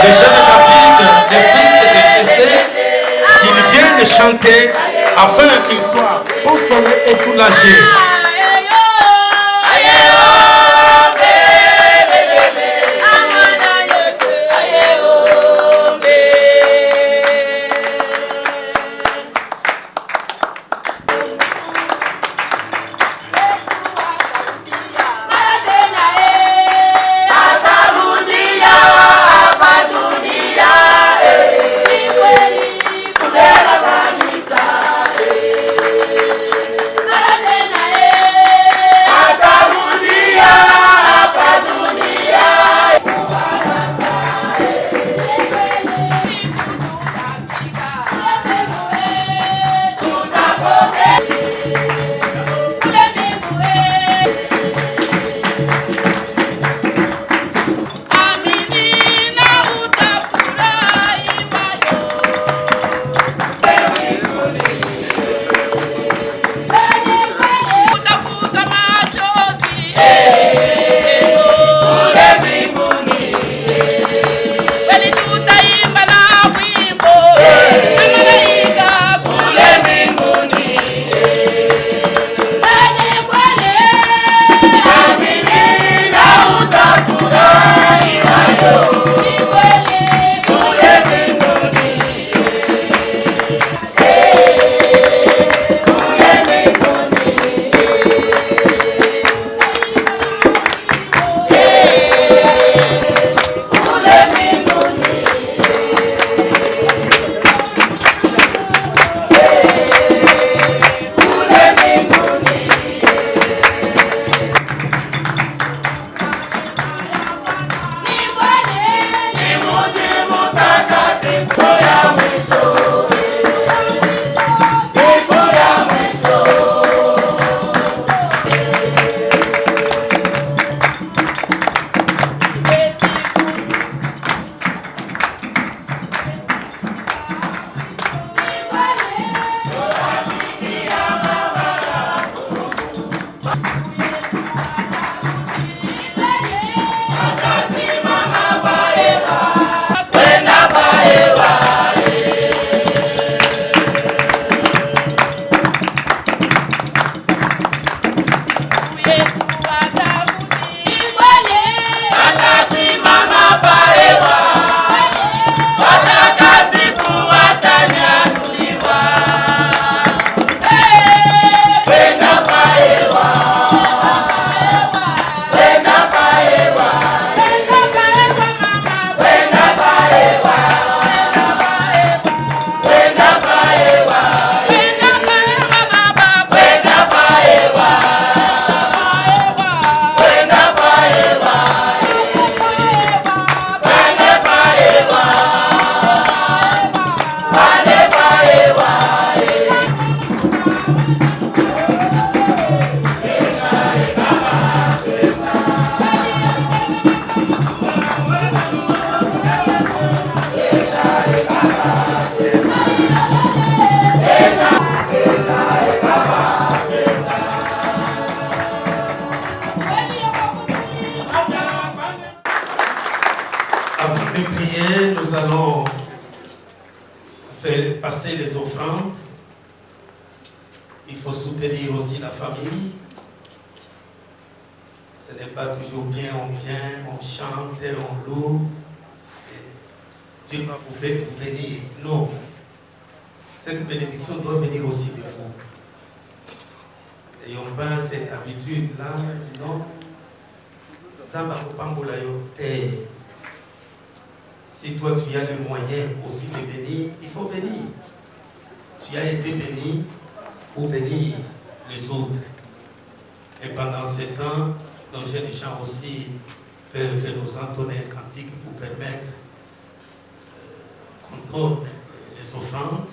les jeunes David, les fils de Jessé, ils viennent de chanter afin qu'ils soient consolés et soulagés. Passer les offrandes, il faut soutenir aussi la famille. Ce n'est pas toujours bien, on vient, on chante, on loue. Dieu va vous bénir. Non. Cette bénédiction doit venir aussi de vous. N'ayons pas cette habitude-là, non. Si toi tu as le moyen aussi de bénir, il faut bénir. Tu as été béni pour bénir les autres. Et pendant ce temps, nos jeunes gens aussi peuvent nous entonner un cantique pour permettre qu'on donne les offrandes.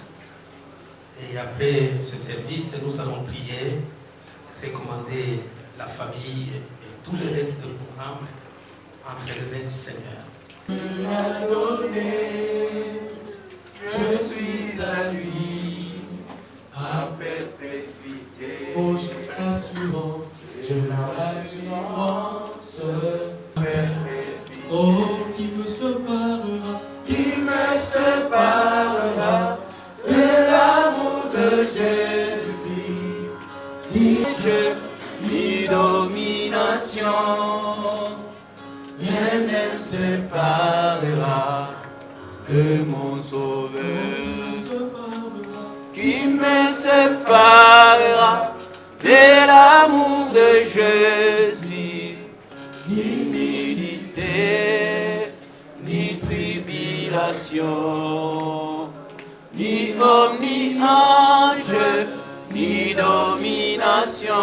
Et après ce service, nous allons prier, recommander la famille et tout le reste du programme entre les mains du Seigneur. Je suis à lui, à perpétuité. Oh, j'ai l'assurance, perpétuité. Oh, qui me séparera ni jeu, ni domination. Rien ne me séparera de mon Sauveur. Qui me séparera de l'amour de Jésus? Ni humilité, ni tribulation, ni homme, ni ange, ni domination.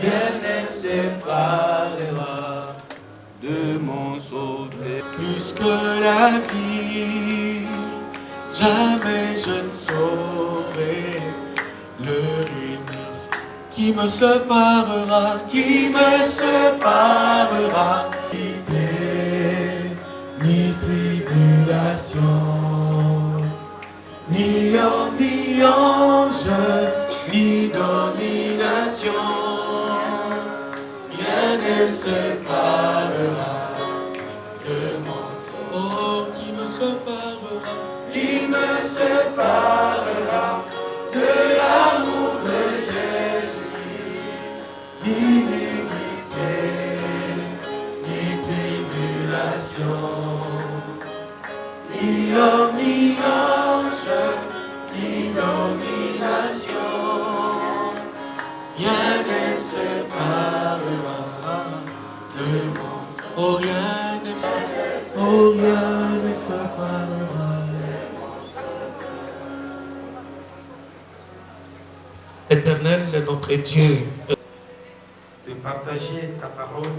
Rien ne me séparera de mon Sauveur. Plus que la vie, jamais je ne saurais le réunir. Qui me séparera, ni tribulation, ni homme, ni ange, ni domination. Rien ne me séparera de mon Sauveur. Oh, qui me séparera de l'amour de Jésus? Ni iniquité, ni tribulation, ni homme, ni ange, ni domination. Rien ne me séparera de mon Sauveur. Oh, rien ne me séparera. Éternel, notre Dieu, de partager ta parole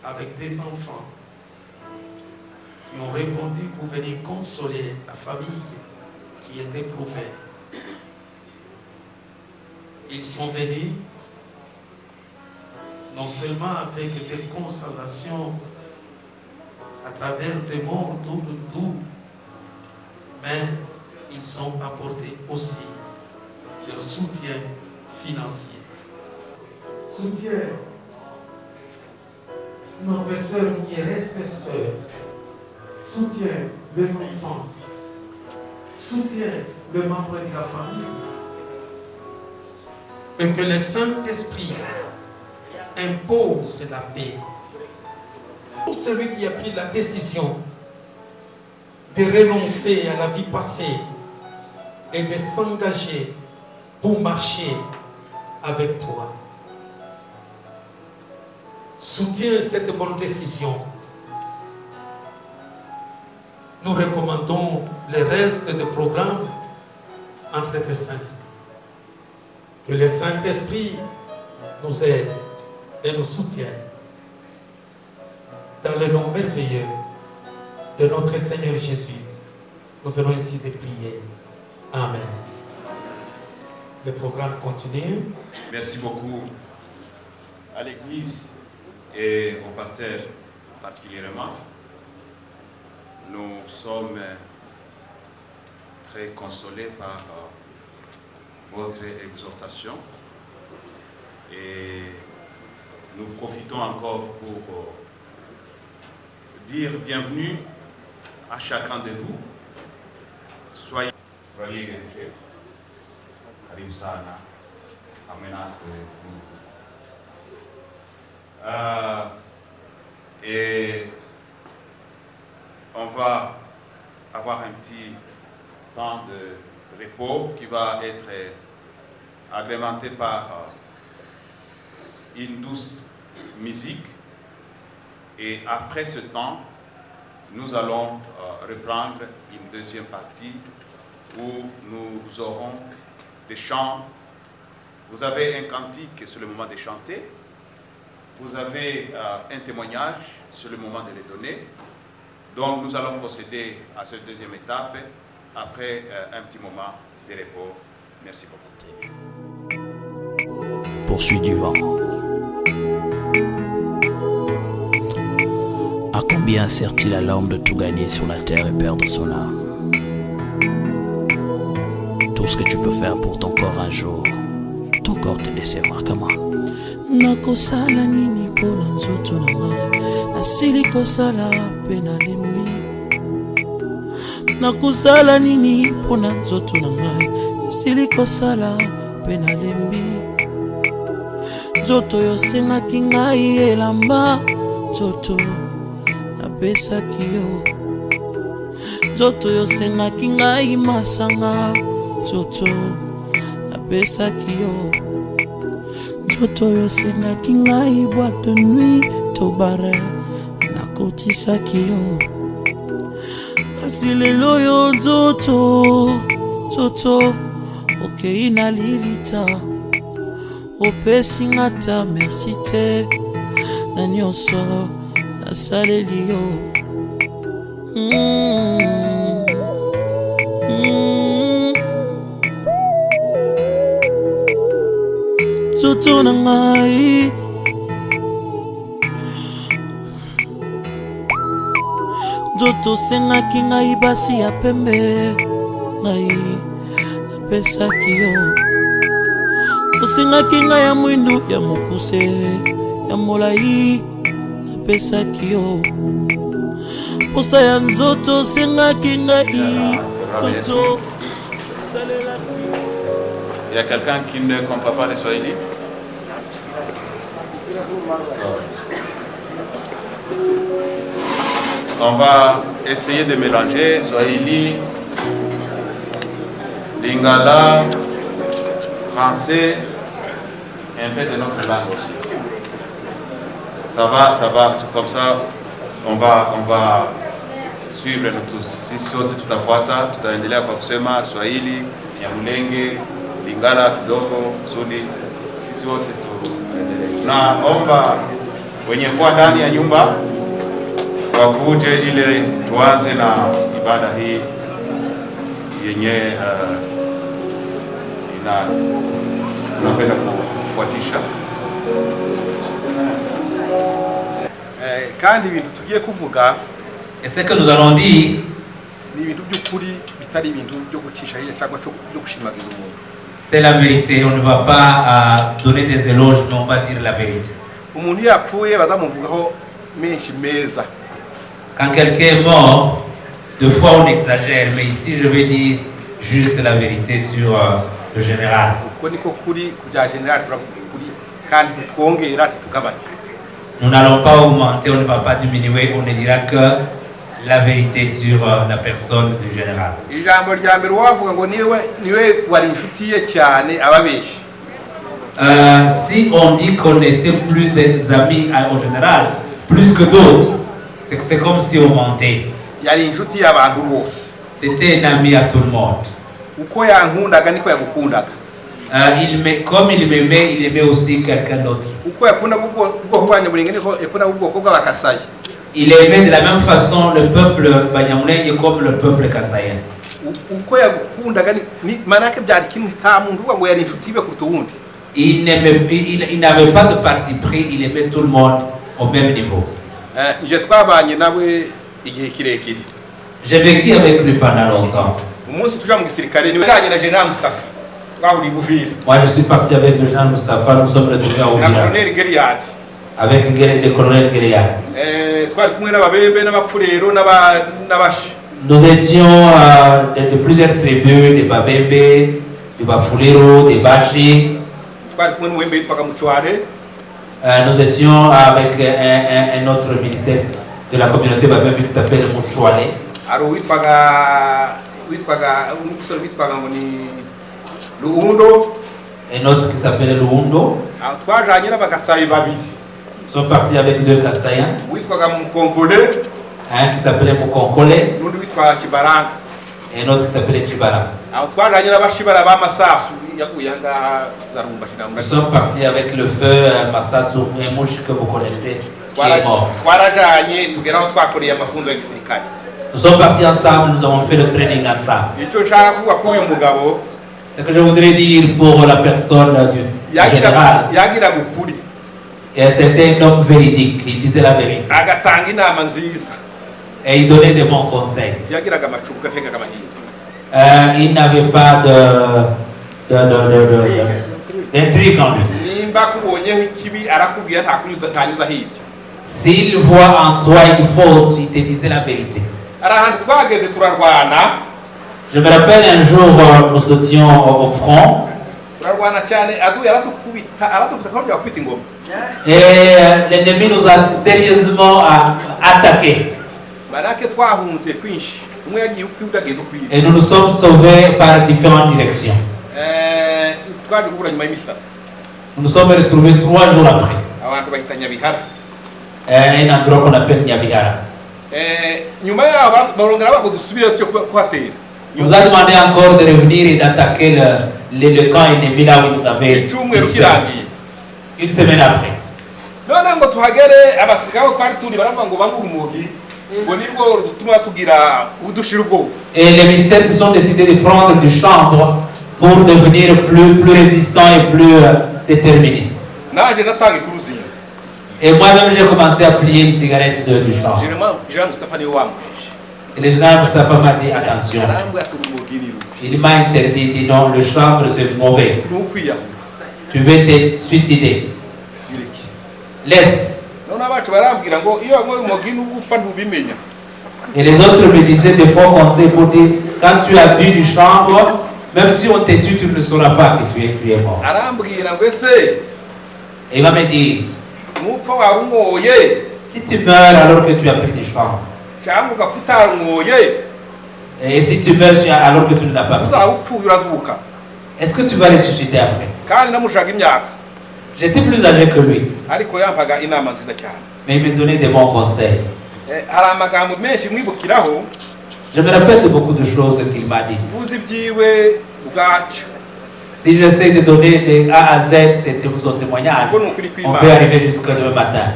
avec tes enfants qui ont répondu pour venir consoler la famille qui est éprouvée. Ils sont venus non seulement avec des consolations à travers des mots doux, mais ils ont apporté aussi leur soutien financier. Soutien notre sœur qui reste seule. Soutien les enfants. Soutien le membre de la famille. Et que le Saint-Esprit impose la paix. Pour celui qui a pris la décision de renoncer à la vie passée et de s'engager pour marcher avec toi. Soutiens cette bonne décision. Nous recommandons le reste du programme entre tes saints. Que le Saint-Esprit nous aide et nous soutienne. Dans le nom merveilleux de notre Seigneur Jésus, nous venons ici de prier. Amen. Le programme continue. Merci beaucoup à l'Église et au pasteur particulièrement. Nous sommes très consolés par votre exhortation et nous profitons encore pour dire bienvenue à chacun de vous. Soyez karibu sana et on va avoir un petit temps de repos qui va être agrémenté par une douce musique. Et après ce temps, nous allons reprendre une deuxième partie où nous aurons des chants. Vous avez un cantique sur le moment de chanter. Vous avez un témoignage sur le moment de les donner. Donc nous allons procéder à cette deuxième étape après un petit moment de repos. Merci beaucoup. Poursuit du vent. À combien sert-il à l'homme de tout gagner sur la terre et perdre son âme? Tout ce que tu peux faire pour ton corps un jour, ton corps te décevra. Comment? Nakosala nini pona nzoto na ngai, nasili kosala pe nalembi. Nakosala nini pona nzoto na ngai, siliko sala pe nalembi nzoto yo sengaki ngai elamba nzoto napesaki yo nzoto yo sengaki ngai masanga nzoto napesaki yo nzoto yo sengaki ngai boîte de nuit to bare nakotisaki yo kasi lelo yo nzoto okei na lilita opesi nga ta merci te na nyonso nasaleli yo nzoto na ngai nzoto sengaki ngai basi ya pembe ngai napesaki yo osengaki ngai ya mwindu ya mokuse ya molai napesaki yo posa ya nzoto sengaki ngai nzoto salelaki. Il y a quelqu'un qui ne comprend pas les Swahili? On va essayer de mélanger Swahili, Lingala, français et un peu de notre langue aussi. Ça va, comme ça, on va suivre nous tous. Si sote tutafuata, tutaendelea kwa kusema Swahili, Nyamulenge, Lingala kidogo, Sudi, sisi wote tuendelee. Naomba wenye kuwa ndani ya nyumba wakuje ile tuanze na ibada hii yenye tunapenda kufuatisha. Kandi ibintu tugiye kuvuga Et ce que nous allons dire, ni ibintu by'ukuri bitari ibintu byo gucisha hirya cyangwa byo gushimagiza umuntu. c'est la vérité. On ne va pas donner des éloges, mais on va dire la vérité. Umuntu yapfuye bazamuvugaho menshi meza. Quand quelqu'un est mort, deux fois on exagère, mais ici je vais dire juste la vérité sur le général. Uko niko kuri kujya general turavuga kuri kandi twongera tukabanya. Nous n'allons pas augmenter, on ne va pas diminuer, on ne dira que la vérité sur la personne du général. Ijambo rya mbere wavuga ngo niwe wari inshuti ye cyane ababeshi. Si on dit qu'on était plus amis au général, plus que d'autres, c'est comme si on mentait. Yari inshuti y'abantu bose. C'était un ami à tout le monde. Uko yankundaga niko yagukundaga. Comme il m'aimait, il aimait aussi quelqu'un d'autre. Uko yakunda ubwoko bw'Abanyamulenge niko yakunda ubwoko bw'Abakasayi. Il aimait de la même façon le peuple Banyamulenge comme le peuple Kasayen. Uko yagukundaga ni manake byari kimwe nta muntu uvuga ngo yari inshuti be kuruta uwundi. Il n'avait pas de parti pris, il aimait tout le monde au même niveau. Nje twabanye nawe igihe kirekire. J'ai vécu avec lui pendant longtemps. Umunsi tuja mu gisirikare niwe cyanye na General Mustafa. Twahuri Buvira. Moi je suis parti avec le général Mustafa, nous sommes retrouvés à Uvira. Na Colonel Geriat. Avec le colonel Geriat. Twari kumwe n'ababembe n'abapfurero n'abashi. Nous étions de plusieurs tribus, des Babembe, des Bafulero, des Bashi. Twari kumwe n'uwembe yitwaga Muchware. Nous étions avec un autre militaire de la communauté Babembe qui s'appelle Muchwale. Aro witwaga umusore witwaga ngo ni Luundo. Un autre qui s'appelle Luundo. Twajanye n'abagasayi babiri. Ils sont partis avec deux Kassayens. Witwaga Mukonkole. Un qui s'appelait Mukonkole. N'undi witwaga Kibaranga. Et un autre qui s'appelait Chibara. Twajanye n'abashibara b'amasasu yakuye ngaha Zarumba Kinanga. Nous sommes partis avec le feu Massassou, un mouche que vous connaissez, qui est mort. Twarajanye tugeraho twakoreye amafunzo ya gisirikare. Nous sommes partis ensemble, nous avons fait le training ensemble. Icyo nshaka kuvuga kuri uyu mugabo Ce que je voudrais dire pour la personne du général, yagiraga ukuri c'était un homme véridique, il disait la vérité. agatanga inama nziza Et il donnait des bons conseils. yagiraga amacumu gategaga amahinda. Il n'avait pas d'intrigue en lui. Nimba kubonyeho ikibi arakubwira ntanyuza hirya. S'il voit en toi une faute, il te disait la vérité. Ari ahantu twageze turarwana. Je me rappelle un jour, nous étions au front. Et l'ennemi nous a sérieusement attaqués. Et nous nous sommes sauvés par différentes directions. Nous nous sommes retrouvés 3 jours après. Un endroit qu'on appelle Nyabihara. Il nous a demandé encore de revenir et d'attaquer le camp ennemi là où il nous avait dispersés. Une semaine après. Et les militaires se sont décidés de prendre du chanvre pour devenir plus résistants et plus déterminés. Et moi-même j'ai commencé à plier une cigarette du chanvre. Et le général Mustafa m'a dit attention. Il m'a interdit, dit non, le chanvre c'est mauvais. Tu veux te suicider. Laisse. Et les autres me disaient des faux conseils pour dire quand tu as bu du chanvre, même si on te tue, tu ne sauras pas que tu es mort. Et il va me dire si tu meurs alors que tu as pris du chanvre, et si tu meurs alors que tu ne l'as pas pris, est-ce que tu vas ressusciter après? J'étais plus âgé que lui, mais il me donnait des bons conseils. Je me rappelle de beaucoup de choses qu'il m'a dites. Si j'essaie de donner de A à Z, c'était son témoignage. On peut arriver jusqu'au demain matin.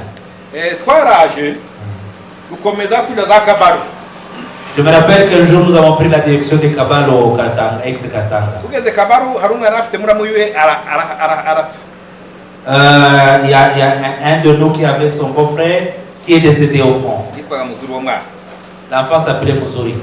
Je me rappelle qu'un jour nous avons pris la direction de Kabalo au Katanga, ex-Katanga. Il y a un de nous qui avait son beau-frère qui est décédé au front. L'enfant s'appelait Muzuri.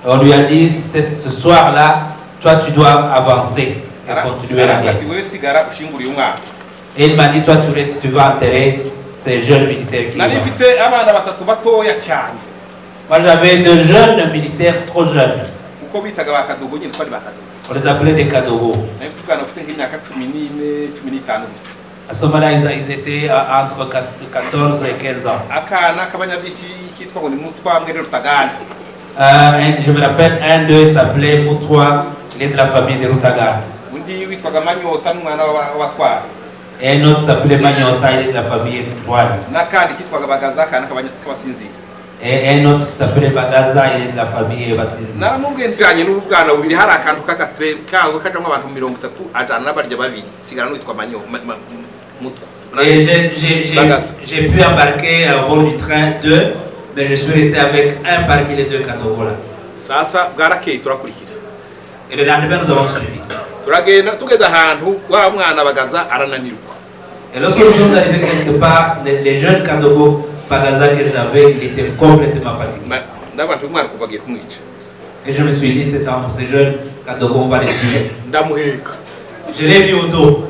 On lui a dit ce soir-là, toi tu dois avancer et continuer la guerre. Et il m'a dit toi tu vas enterrer ces jeunes militaires qui Moi j'avais 2 jeunes militaires trop jeunes. On les appelait des Kadogo. À ce moment-là, ils étaient entre 14 et 15 ans. Je me rappelle, un d'eux s'appelait Moutwa, il est de la famille de Rutagan. Et un autre s'appelait Magnota, il est de la famille de Touane. Et un autre qui s'appelait Bagaza, il est de la famille Basinzi. Et j'ai pu embarquer à bord du train 2, mais je suis resté avec un parmi les 2 Kadogo là. Et le lendemain, nous avons suivi. Et lorsque nous sommes arrivés quelque part, les jeunes Kadogo Bagaza que j'avais, il était complètement fatigué. Et je me suis dit, ces jeunes Kadogo, on va les tuer. Je l'ai mis au dos.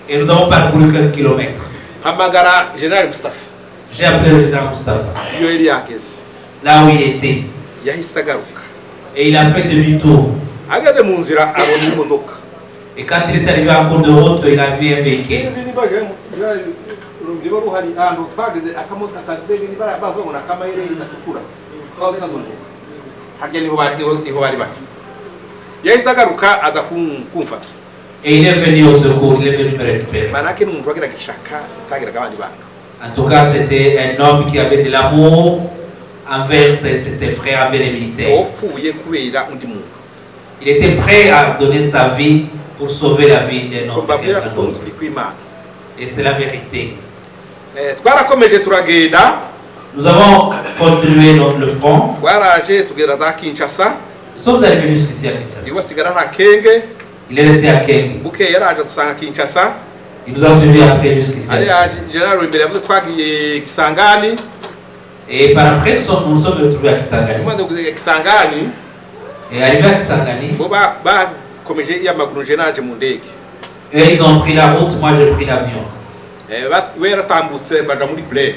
Et nous avons parcouru 15 km. J'ai appelé le général Mustafa. Là où il était. Et il a fait demi-tour. Et quand il est arrivé en cours de route, il a vu un véhicule. Et il est venu au secours, il est venu me récupérer. En tout cas, c'était un homme qui avait de l'amour envers ses frères, envers les militaires. Il était prêt à donner sa vie pour sauver la vie d'un homme. Et c'est la vérité. Nous avons continué le front. Nous sommes arrivés jusqu'ici à Kinshasa. Il est resté à Kenge. Il nous a suivis après jusqu'ici. Et par après, nous sommes retrouvés à Kisangani. Et arrivé à Kisangani, et ils ont pris la route, moi j'ai pris l'avion. we yaratambutse baja muri plaine.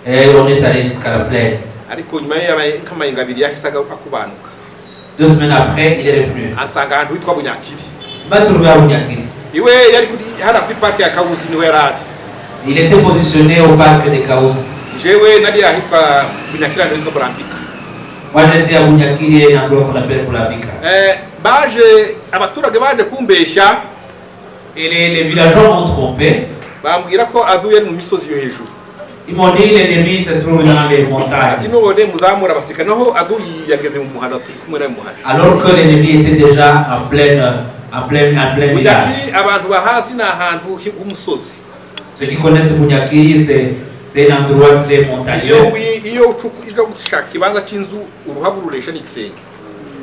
Et on est allé jusqu'à la plaine. Ariko nyuma yabaye nk'amayinga abiri yahisaga akubanuka. 2 semaines après, il est revenu. Ansanga ahantu hitwa Bunyakiri. Il m'a trouvé à Bunyakiri. Iwe yari hara kuri park ya Kawusi niwe yarari. Il était positionné au parc de Kaouzi. Jewe nari ahitwa Bunyakiri no hitwa Burambika. Moi j'étais à Bunyakiri, un endroit qu'on appelle Burambika. Baje abaturage baje kumbesha. Et les villageois m'ont trompé. Bambwira ko Adu yari mu misozi yo hejuru. Ils m'ont dit l'ennemi se trouve dans les montagnes. Alors que l'ennemi était déjà en plein village. Ceux qui connaissent Bunyakiri, c'est un endroit très montagneux.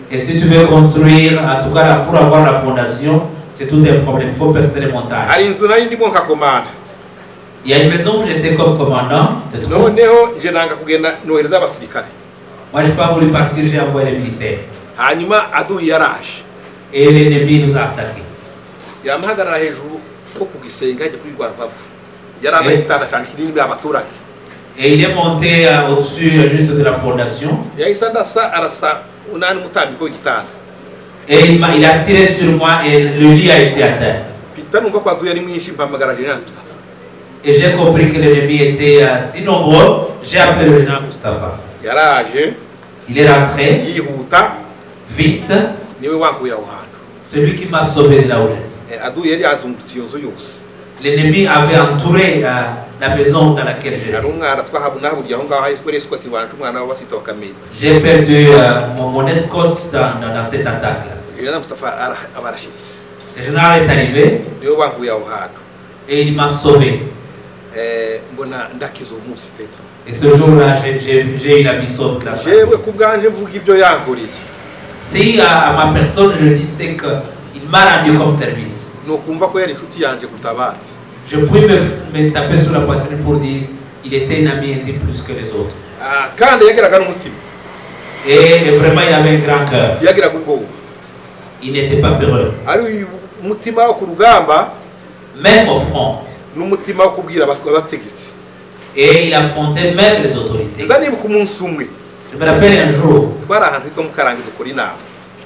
Et si tu veux construire, en tout cas pour avoir la fondation, c'est tout un problème. Il faut percer les montagnes. Il y a une maison où j'étais comme commandant de troupes. Moi, je n'ai pas voulu partir, j'ai envoyé les militaires. Et l'ennemi nous a attaqués. Et il est monté au-dessus juste de la fondation. Et il a tiré sur moi et le lit a été atteint. Et j'ai compris que l'ennemi était si nombreux, j'ai appelé le général Mustafa. Il est rentré vite. Celui qui m'a sauvé de la hojette. L'ennemi avait entouré la maison dans laquelle j'étais. J'ai perdu mon escorte dans cette attaque-là. Le général est arrivé et il m'a sauvé. Et ce jour-là, j'ai eu la vie sauve. Si à ma personne je disais qu'il m'a rendu comme service, je pouvais me taper sur la poitrine pour dire qu'il était un ami intime plus que les autres. Et vraiment, il avait un grand cœur. Il n'était pas peureux. Même au front. Et il affrontait même les autorités. Je me rappelle un jour,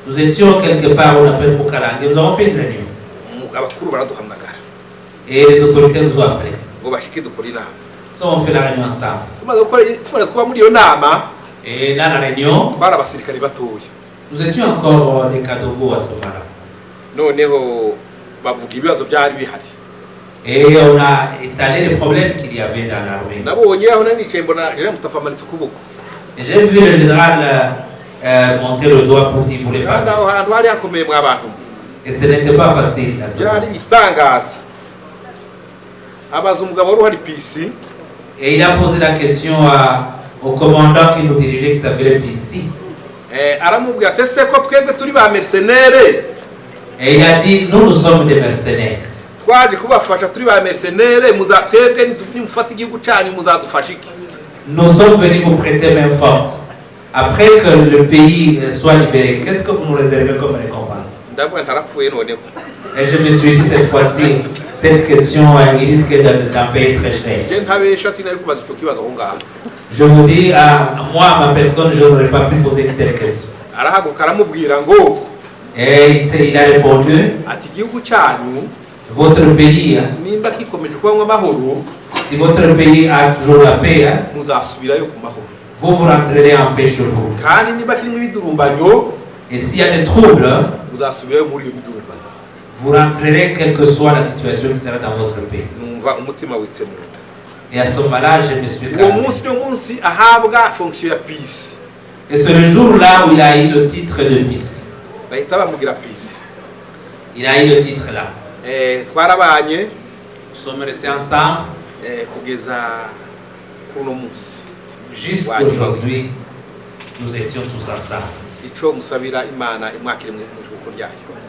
nous étions quelque part, on appelle Mukarangi, nous avons fait une réunion. Et les autorités nous ont appelés. Nous avons fait la réunion ensemble. Et dans la réunion, nous étions encore des Kadogo à ce moment-là. Et on a étalé les problèmes qu'il y avait dans l'armée. Et j'ai vu le général monter le doigt pour dire qu'il voulait pas. Et ce n'était pas facile. Et il a posé la question au commandant qui nous dirigeait, qui s'appelait Pissi. Et il a dit, nous sommes des mercenaires. Nous sommes venus vous prêter main forte. Après que le pays soit libéré, qu'est-ce que vous nous réservez comme récompense? Et je me suis dit cette fois-ci, cette question, il risque d'en payer très cher. Je vous dis, moi, ma personne, je n'aurais pas pu poser une telle question. Et il a répondu, votre pays, si votre pays a toujours la paix, vous rentrerez en paix chez vous. Et s'il y a des troubles, vous rentrerez quelle que soit la situation qui sera dans votre pays. Et à ce moment-là, je me suis calmé. Et c'est le jour-là où il a eu le titre de Peace. Il a eu le titre là. Nous sommes restés ensemble jusqu'à aujourd'hui. Nous étions tous ensemble.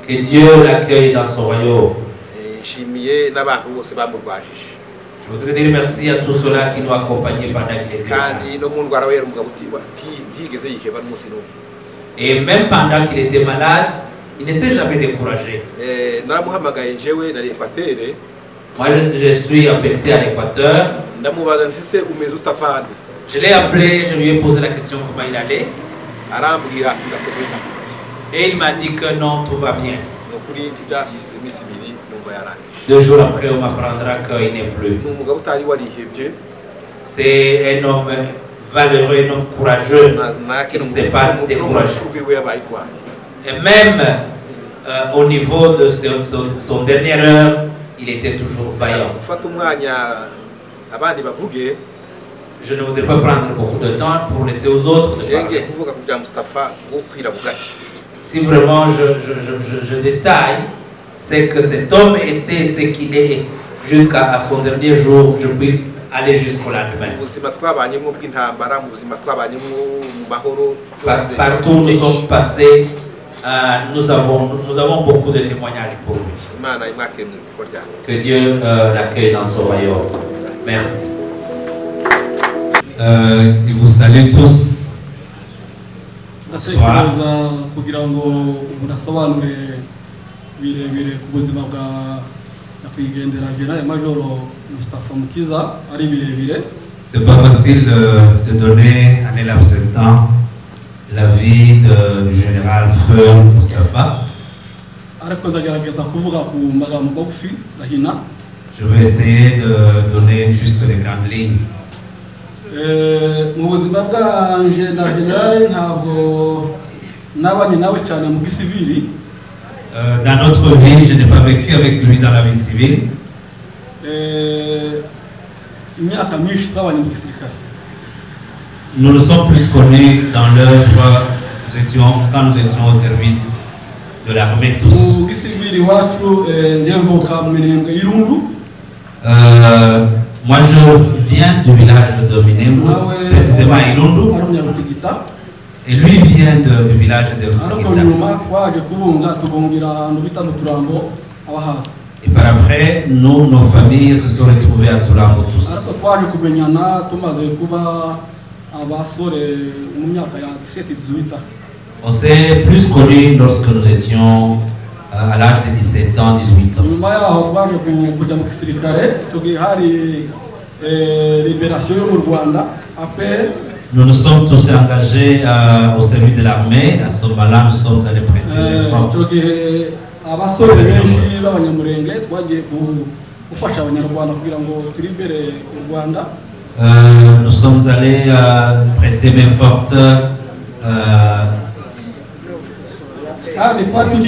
Que Dieu l'accueille dans son royaume. Je voudrais dire merci à tous ceux-là qui nous accompagnaient pendant qu'il était là. Et même pendant qu'il était malade, il ne s'est jamais découragé. Moi, je suis affecté à l'Équateur. Je l'ai appelé, je lui ai posé la question comment il allait. Et il m'a dit que non, tout va bien. 2 jours après, on m'apprendra qu'il n'est plus. C'est un homme valeureux, un homme courageux qui ne s'est pas découragé. Et même au niveau de son dernière heure, il était toujours vaillant. Je ne voudrais pas prendre beaucoup de temps pour laisser aux autres de parler. Si vraiment je détaille, c'est que cet homme était ce qu'il est jusqu'à son dernier jour, je puis aller jusqu'au lendemain. Partout où nous sommes passés, nous avons beaucoup de témoignages pour lui. Que Dieu l'accueille dans son royaume. Merci. Je vous salue tous. Bonsoir. C'est pas facile de donner à un laps de temps la vie du général Feu Moustapha. Je vais essayer de donner juste les grandes lignes. Dans notre vie, je n'ai pas vécu avec lui dans la vie civile. Nous nous sommes plus connus dans l'œuvre quand nous étions au service de l'armée tous. Moi je viens du village de Minembwe, précisément à Ilundu. Et lui vient du village de Rutikita. Et par après, nos familles se sont retrouvées à Turambo tous. On s'est plus connus lorsque nous étions à l'âge de 17 ans, 18 ans. Nous nous sommes tous engagés au service de l'armée. À ce moment-là, nous sommes allés prêter les forces. Nous sommes allés prêter main forte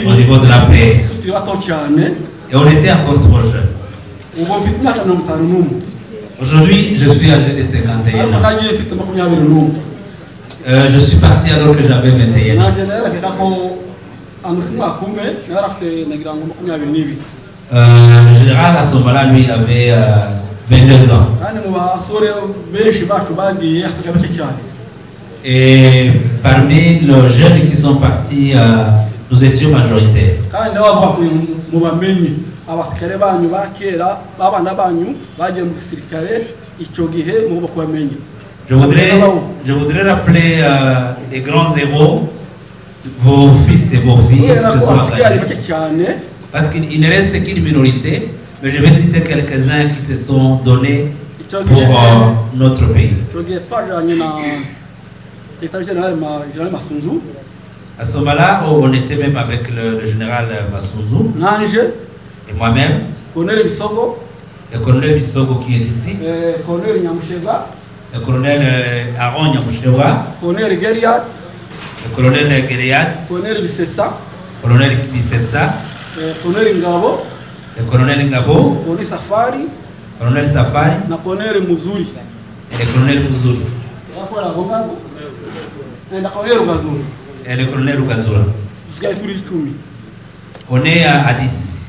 au niveau de la paix. Et on était encore trop jeunes. Aujourd'hui, je suis âgé de 51 ans. Je suis parti alors que j'avais 21 ans. Le général à ce moment-là, lui, il avait 22 ans. Et parmi les jeunes qui sont partis, nous étions majoritaires. Je voudrais rappeler les grands héros, vos fils et vos filles se sont engagés. Parce qu'il ne reste qu'une minorité, mais je vais citer quelques-uns qui se sont donnés pour notre pays. À ce moment-là, on était même avec le général Massunzu et moi-même, le colonel Bissogo qui est ici, le colonel Aaron Nyamusheva, le colonel Geriat, le colonel Bisetsa, le colonel Ngabo, le colonel Safari et le colonel Muzuri. Et le colonel Rugazura. On est à 10.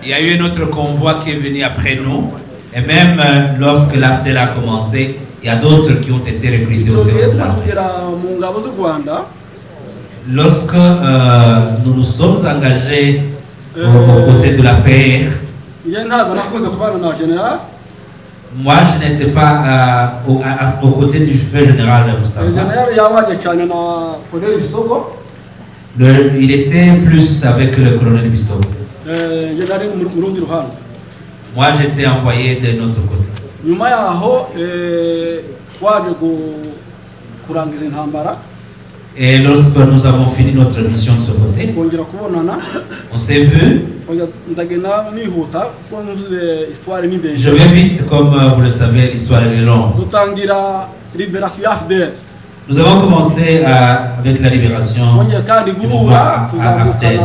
Il y a eu notre convoi qui est venu après nous. Et même lorsque l'AFDEL a commencé, il y a d'autres qui ont été recrutés au service de l'armée. Lorsque nous nous sommes engagés aux côtés de la paix, Moi, je n'étais pas aux côtés du feu général Moustapha. Il était plus avec le colonel Bissot. Moi, j'étais envoyé de notre côté. Et lorsque nous avons fini notre mission de ce côté, on s'est vu. Je vais vite, comme vous le savez, l'histoire est longue. Nous avons commencé avec la libération du mouvement AFDEL.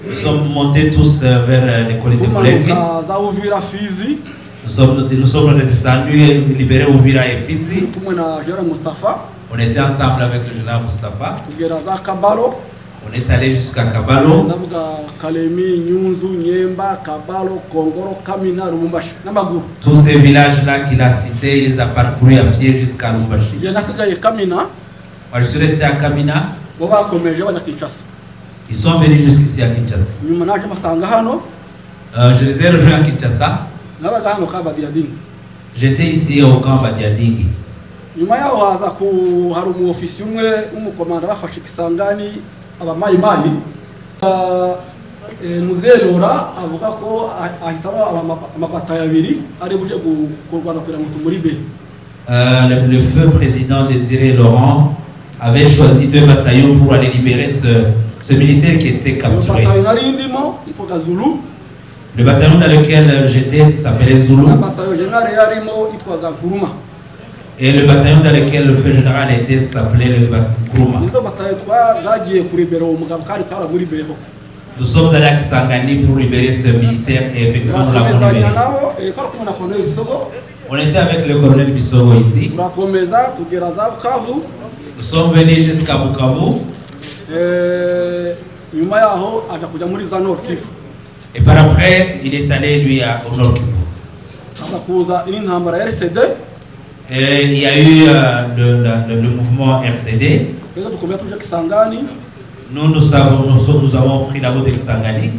Nous sommes montés tous vers l'école de Moulengue. Nous sommes descendus et libérés Ouvira et Fizi. On était ensemble avec le général Moustapha. On est allé jusqu'à Kabalo. Tous ces villages-là qu'il a cités, il les a parcourus à pied jusqu'à Lumbashi. Moi, je suis resté à Kamina. Ils sont venus jusqu'ici à Kinshasa. Je les ai rejoints à Kinshasa. J'étais ici au camp Badiadingi. Le feu président Désiré Laurent avait choisi 2 bataillons pour aller libérer ce militaire qui était capturé. Le bataillon dans lequel j'étais s'appelait Zulu. Et le bataillon dans lequel le feu général était s'appelait le Kuruma. Nous sommes allés à Kisangani pour libérer ce militaire et effectivement nous l'avons libéré. On était avec le colonel Bissogo ici. Nous sommes venus jusqu'à Bukavu. Et par après, il est allé lui au Nord Kivu. Et il y a eu le mouvement RCD. Nous avons pris la route de Kisangani.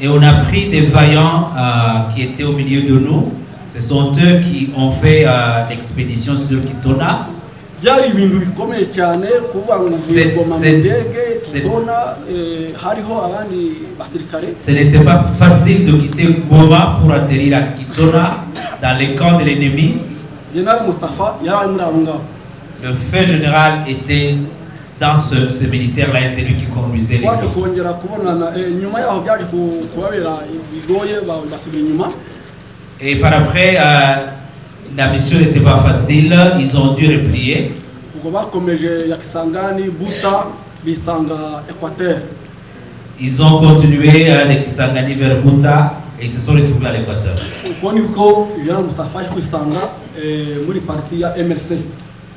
Et on a pris des vaillants qui étaient au milieu de nous. Ce sont eux qui ont fait l'expédition sur Kitona. Ce n'était pas facile de quitter Goma pour atterrir à Kitona dans les camps de l'ennemi. Le feu général était dans ce militaire-là et c'est lui qui conduisait les camps. Et par après, la mission n'était pas facile, ils ont dû replier. Ils ont continué de Kisangani vers Buta et ils se sont retrouvés à l'Équateur.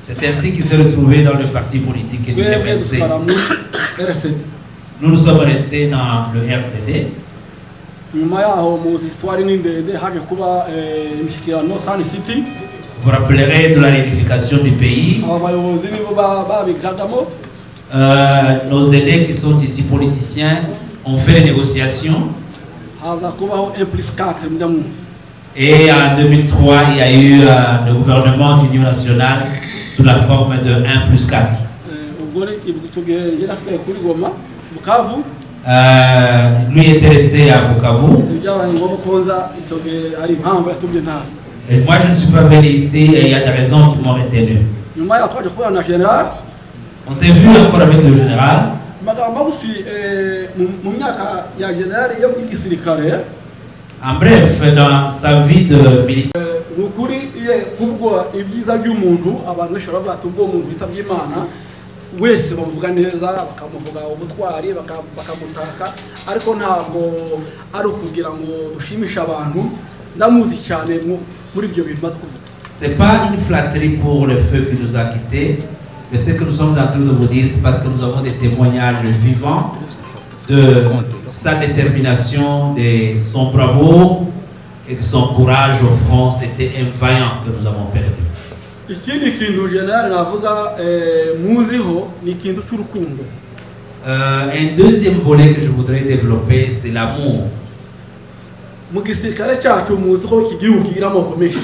C'est ainsi qu'ils se sont retrouvés dans le parti politique du MLC. Nous sommes restés dans le RCD. Vous vous rappellerez de la réunification du pays. Nos aînés qui sont ici politiciens ont fait les négociations. Et en 2003, il y a eu le gouvernement d'union nationale sous la forme de 1+4. Lui était resté à Bukavu. Et moi je ne suis pas venu ici et il y a des raisons qui m'ont retenu. On s'est vu encore avec le général. En bref, dans sa vie de militaire. wese bavuga neza bakamuvuga ubutwari bakamutaka ariko ntabwo ari ukugira ngo dushimisha abantu ndamuzi cyane muri ibyo bintu batakuvuga. C'est pas une flatterie pour le feu qui nous a quittés, mais ce que nous sommes en train de vous dire, c'est parce que nous avons des témoignages vivants de sa détermination, de son bravoure et de son courage au front. C'était un vaillant que nous avons perdu. ikindi kintu general navuga muziho ni ikintu cy'urukundo. Un deuxième volet que je voudrais développer, c'est l'amour. Mu gisirikare cyacu muzi ko iki gihugu kigira amoko menshi.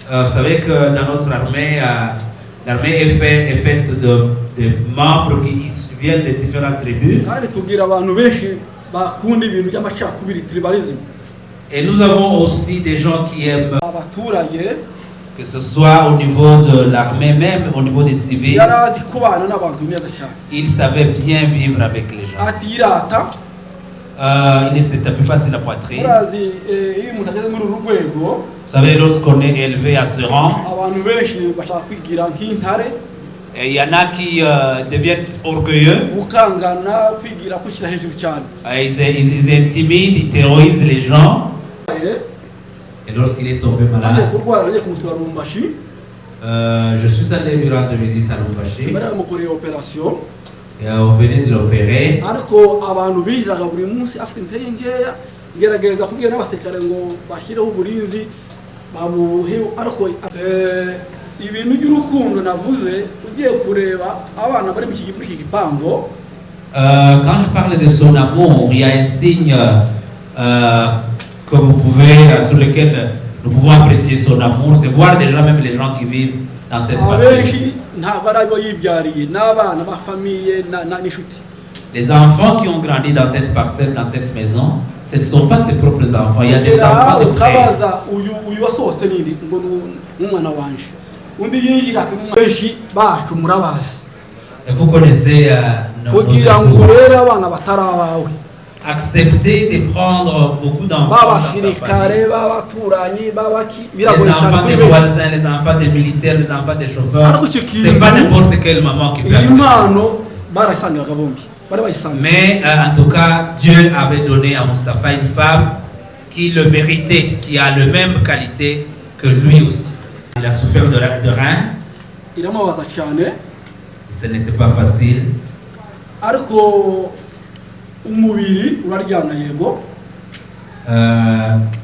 Vous savez que dans notre armée, l'armée est faite de membres qui viennent de différentes tribus. Kandi tugira abantu benshi bakunda ibintu by'amacakubiri, tribalism. Et nous avons aussi des gens qui aiment, Abaturage que ce soit au niveau de l'armée, même au niveau des civils, yarazi kubana n'abantu neza cyane. ils savaient bien vivre avec les gens. Atirata Il ne se tapait pas sur la poitrine. murazi iyo umuntu ageze muri uru rwego Vous savez, lorsqu'on est élevé à ce rang, abantu benshi bashaka kwigira nk'intare, il y en a qui deviennent orgueilleux, gukangana, kwigira kwishyira hejuru cyane. ils intimident, ils terrorisent les gens. Et lorsqu'il est tombé malade, Agiye kurwara agiye kumusura Rumbashi, je suis allé lui rendre visite à Lumbashi bari bamukoreye operation, et on venait de l'opérer. ariko abantu bihiraga buri munsi afite intege nkeya, ngerageza kubwira n'abasirikare ngo bashyireho uburinzi bamuhe, ariko ibintu by'urukundo navuze ugiye kureba abana bari muri iki gipango. Quand je parle de son amour, il y a un signe que vous pouvez, sur lequel nous pouvons apprécier son amour, c'est voir déjà même les gens qui vivent dans cette famille. Abenshi ntabwo ari abo yibyariye, n'abana ba famiye n'inshuti. Les enfants qui ont grandi dans cette parcelle, dans cette maison, ce ne sont pas ses propres enfants. Il y a des enfants de frères. Ukabaza uyu wasohotse nini ngo n'umwana wanje, undi yinjira ati benshi bacu murabazi. Et vous connaissez nos Kugira ngo époux. rero abana batari abawe, Accepter de prendre beaucoup d'enfants dans sa famille. b'abasirikare, b'abaturanyi, b'abaki, Les biragoye cyane enfants kuri des benshi. voisins, les enfants des militaires, les enfants des chauffeurs. Ariko icyo kintu, C'est pas n'importe quelle maman qui peut iyi accepter ça. mpano barayisangiraga bombi, bari bayisangira. Mais en tout cas, Dieu avait donné à Mustapha une femme qui le méritait, qui a la même qualité que lui aussi. Il a souffert de rein, Iramubabaza cyane, ce n'était pas facile. ariko umubiri uraryana yego.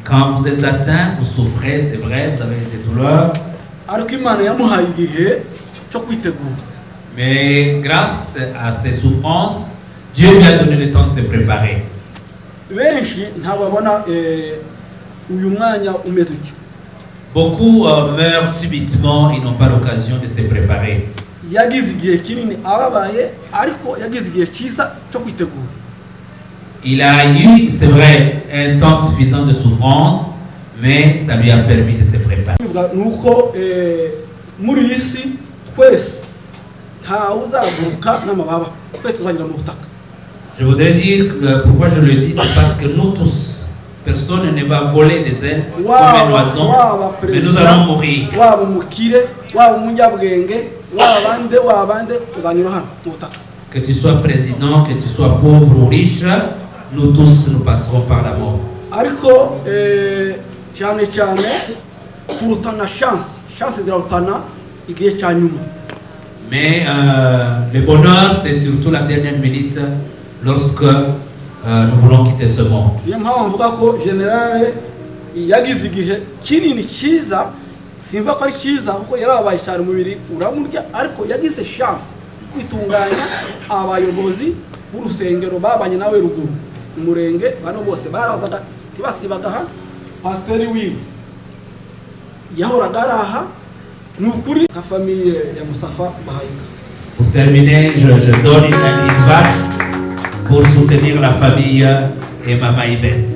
Quand vous êtes atteint, vous souffrez, c'est vrai, vous avez des douleurs. Ariko Imana yamuhaye igihe cyo kwitegura. Mais grâce à ces souffrances, Dieu lui a donné le temps de se préparer. Benshi ntabwo babona uyu mwanya umeze utyo. Beaucoup meurent subitement, ils n'ont pas l'occasion de se préparer. Yagize igihe kinini ababaye, ariko yagize igihe cyiza cyo kwitegura. Il a eu, c'est vrai, un temps suffisant de souffrance, mais ça lui a permis de se préparer. Nuko muri iyi si twese ntawe uzaguruka n'amababa, twese tuzagira mu butaka. Je voudrais dire que pourquoi je le dis, c'est parce que nous tous, personne ne va voler des ailes comme un oiseau, mais nous allons mourir. Waba umukire, waba umunyabwenge, waba bande tuzanyura hano mu butaka. Que tu sois président, que tu sois pauvre ou riche, nous tous nous passerons par la mort. Ariko cyane cyane kurutana chance zirarutana igihe cya nyuma. Mais le bonheur, c'est surtout la dernière minute lorsque nous voulons quitter ce monde. Niyo mpamvu mvuga ko generale yagize igihe kinini cyiza, simva ko ari cyiza kuko yarabaye cyane umubiri uramurya, ariko yagize chance kwitunganya. Abayobozi b'urusengero babanye nawe ruguru umurenge, bano bose barazaga tibasibagaha. Pasiteri wiwe yahoraga araha, ni ukuri nka famiye ya Mustapha Bahayinga. Pour terminer, je donne une vache pour soutenir la famille et Maman Yvette.